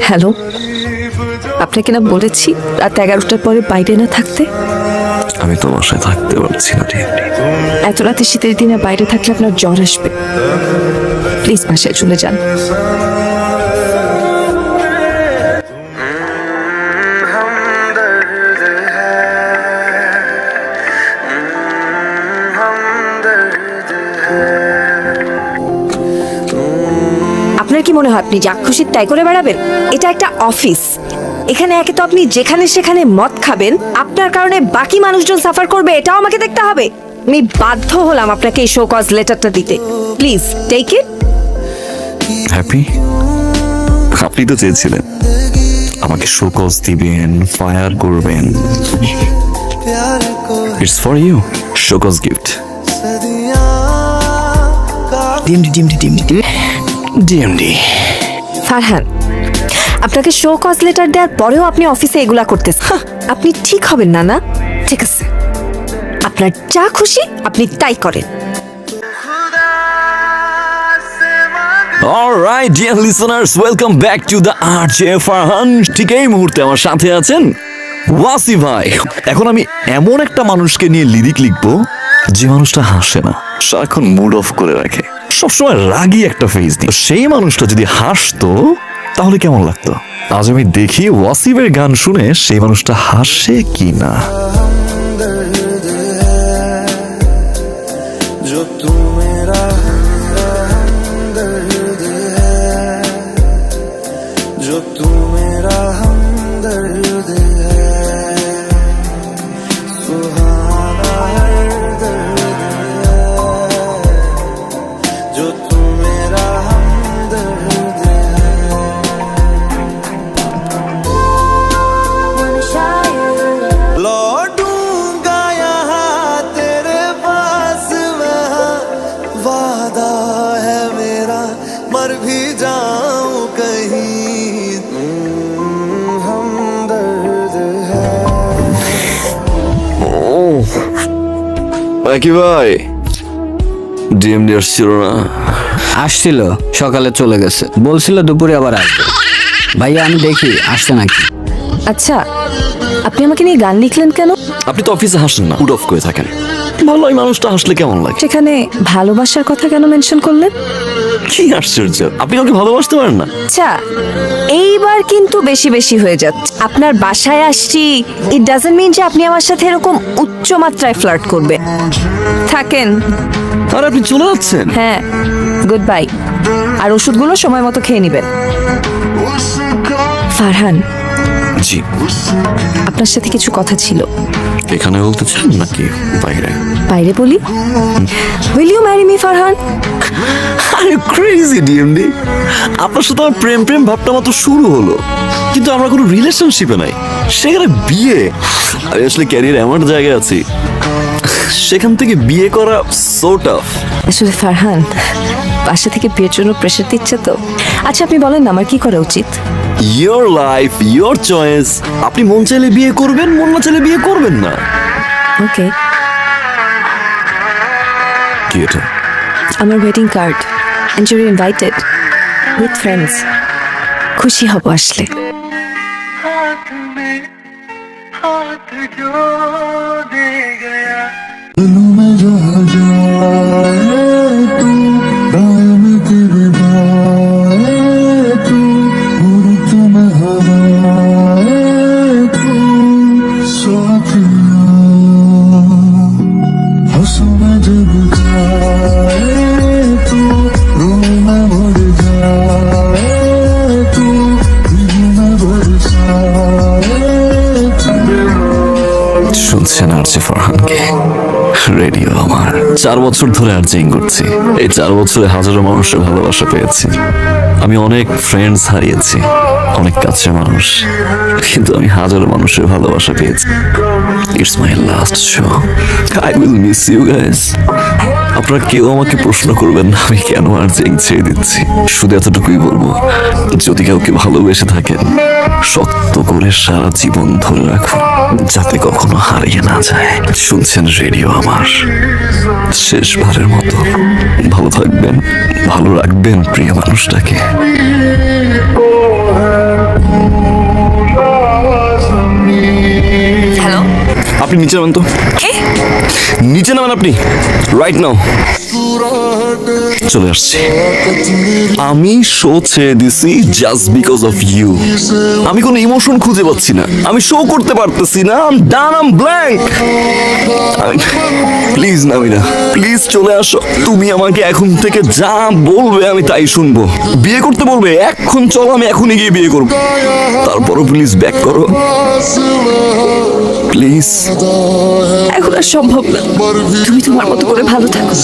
Hello, আপনাকে না বলেছি রাত 11টার পরে বাইরে না থাকতে? আমি তো বাসায় থাকতে পারছি না। এত রাতে শীতের দিনে বাইরে থাকলে আপনার জ্বর আসবে। প্লিজ বাসায় চলে যান। আপনার কি মনে হয় আপনি যা খুশি তাই করে বেড়াবেন? এটা একটা অফিস। এখানে একে তো আপনি যেখানে সেখানে মদ খাবেন, আপনার কারণে বাকি মানুষজন সাফার করবে, এটাও আমাকে দেখতে হবে। আমি বাধ্য হলাম আপনাকে এই শো কজ লেটারটা দিতে। Please take it. হ্যাপি? আপনি তো চেয়েছিলেন আমাকে শো কজ দিবেন, ফায়ার করবেন। It's for you, show cause gift. DMD Farhan, আপনাকে শো কজ লেটার দেওয়ার পরেও আপনি অফিসে এগুলা করতেছেন। আপনি ঠিক হবেন না। না ঠিক আছে, আপনার যা খুশি আপনি তাই করেন। Alright deer listeners, welcome back to the RJ Farhan. ঠিক এই মুহূর্তে আমার সাথে আছেন ওয়াসি ভাই। এখন আমি এমন একটা মানুষকে নিয়ে লিরিক লিখবো যে মানুষটা হাসে না, সারাক্ষণ মুড অফ করে রাখে, সবসময় রাগী একটা ফেস দিয়ে। সেই মানুষটা যদি হাসতো তাহলে কেমন লাগতো? আজ আমি দেখি ওয়াসিফের গান শুনে সেই মানুষটা হাসে কি না। কি ভাই, ডিএমডি আসছিল না? আসছিল, সকালে চলে গেছে, বলছিল দুপুরে আবার আসবে। ভাইয়া আমি দেখি আসছে নাকি। আচ্ছা, আপনি আমাকে নিয়ে গান লিখলেন কেন? আপনি তো অফিসে হাসেন না, মুড অফ করে থাকেন। ভালো, এই মানুষটা হাসলে কেমন লাগে? সেখানে ভালোবাসার কথা কেন মেনশন করলেন? কি আশ্চর্য, আপনি কাউকে ভালোবাসতে পারেন না? আচ্ছা, এইবার কিন্তু বেশি বেশি হয়ে যাচ্ছে। আপনার বাসায় আসছি, ইট ডাজন্ট মিন যে আপনি আমার সাথে এরকম উচ্চ মাত্রায় ফ্লার্ট করবেন। থাকেন। আর আপনি চলে যাচ্ছেন? হ্যাঁ, গুড বাই। আর ওষুধগুলো সময় মতো খেয়ে নেবেন। ফারহান, জি, আপনার সাথে কিছু কথা ছিল। এখানে বলতে চান নাকি বাইরে? বাইরে বলি। Will you marry me Farhan? আরে ক্রেজি ডিএমডি, আপনার সাথে আমার প্রেম প্রেম ভাবটা মাত্র শুরু হলো, কিন্তু আমরা কোনো রিলেশনশিপে নাই। সেখানে বিয়ে, আমি আসলে ক্যারিয়ার এমন জায়গায় আছি, সেখান থেকে বিয়ে করা সো টাফ। আসলে ফারহান, বাসা থেকে বিয়ের জন্য প্রেশার দিচ্ছে তো। আচ্ছা আপনি বলেন না আমার কি করা উচিত? Your life, your choice. আপনি মন চাইলে বিয়ে করবেন, মন না চাইলে বিয়ে করবেন না। ওকে, কি এটা? আমার wedding card, and you invited with friends. খুশি হব আসলে। শুনছেন RJ ফারহানকে? রেডিও আমার। 4 বছর ধরে আরজিং করছি। এই 4 বছরে হাজারো মানুষের ভালোবাসা পেয়েছি। আমি অনেক ফ্রেন্ডস হারিয়েছি, অনেক কাছের মানুষ, কিন্তু আমি হাজারো মানুষের ভালোবাসা পেয়েছি। It's my last show, I will miss you guys. আপনারা কেউ আমাকে প্রশ্ন করবেন না আমি কেন আরজিং ছেড়ে দিচ্ছি। শুধু এতটুকুই বলবো, যদি কাউকে ভালোবেসে থাকেন শক্ত করে সারা জীবন ধরে রাখুন, যাতে কখনো হারিয়ে না যায়। শুনছেন রেডিও আমার। শেষবারের মতো ভালো থাকবেন, ভালো রাখবেন প্রিয় মানুষটাকে। আপনি নিচে নামেন তো, নিচে নামেন আপনি, রাইট নাও। চলে আসছি। আমি শো ছেড়ে দিছি জাস্ট বিকজ অফ ইউ। আমি কোনো ইমোশন খুঁজে পাচ্ছি না, আমি শো করতে পারতেছি না, আম ডান, আম ব্ল্যাঙ্ক। প্লিজ নামিরা, প্লিজ চলে আসো। তুমি আমাকে এখন থেকে যা বলবে আমি তাই শুনবো। বিয়ে করতে বলবে, এখন চলো, আমি এখনই গিয়ে বিয়ে করবো। তারপরও প্লিজ ব্যাক করো, প্লিজ। এখন আর সম্ভব না। তুমি তোমার মতো করে ভালো থাকো।